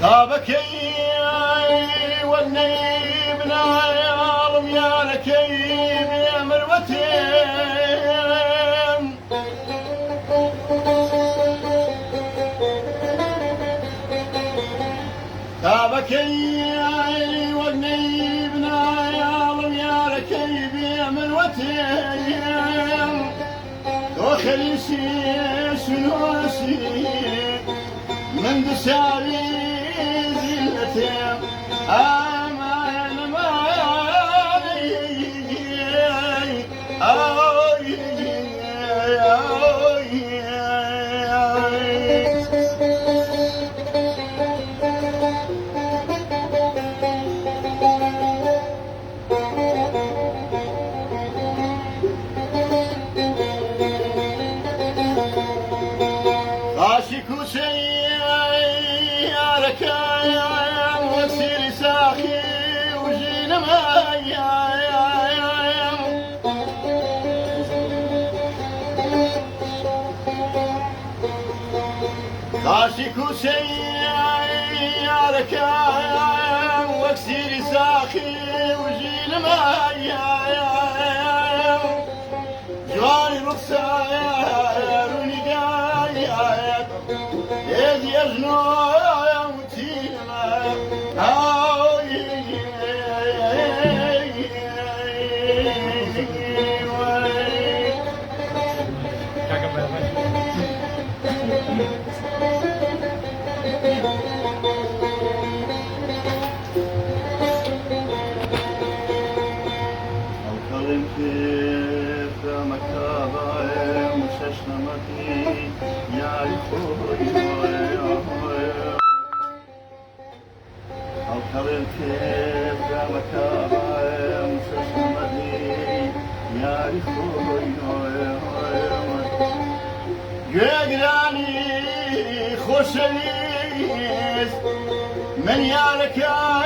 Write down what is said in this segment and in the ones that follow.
طابكي والنيب نايم يا لكيب يا مروتين طابكي والنيب نايم يا لكيب يا مروتين وخليسي سنوسي من دساري زلتهم أمان مالي عاشق سيارك يا وسيل ساخي وجينا معايا عاشق سيارك يا وسيل ساخي وجينا معايا جواري رخصة إذ يزنو يموتينا الكلم كيف مكتبة مشاشنا مكي يا خوي الكلم كيف مكتبة مشاشنا مكي يا خوي يقراني خوشنيس من يالك يا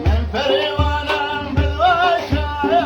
من فريوانا بالوشاير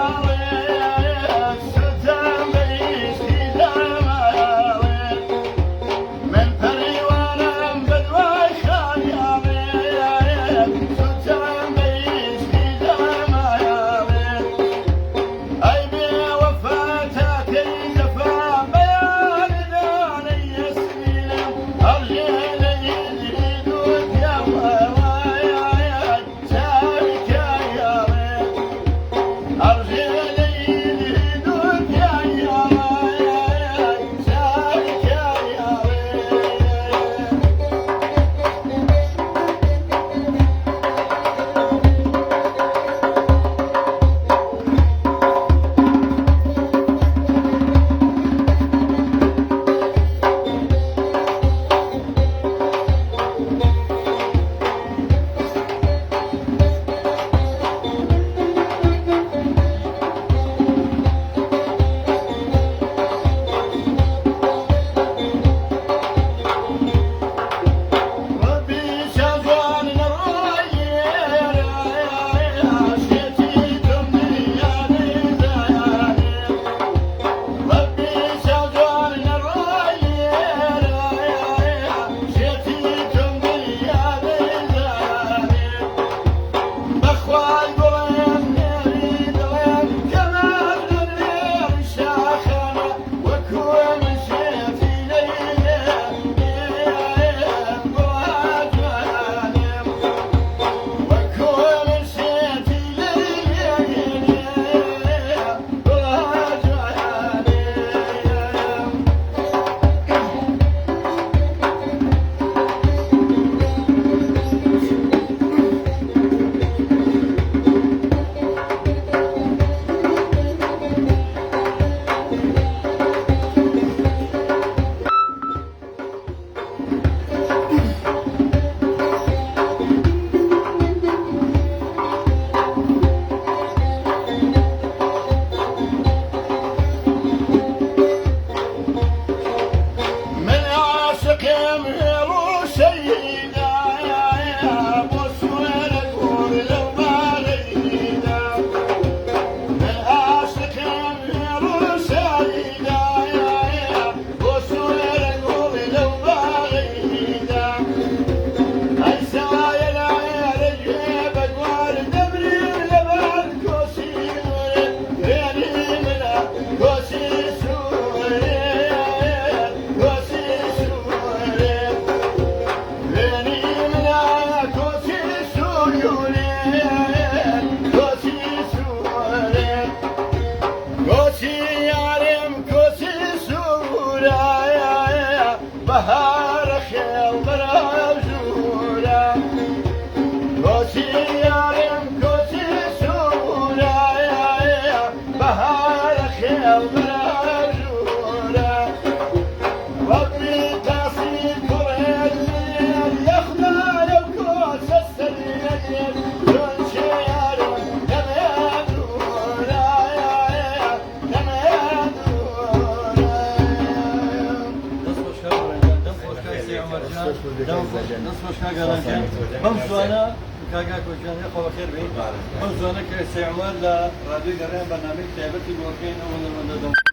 دەست خۆشکا گەڕانکە بەم زوانە کاگا کۆچیان خۆ خێر بێت بەم زوانە کە سێعمار لە ڕادیۆی گەڕیان بەنامەی تایبەتی بۆکەین ئەوە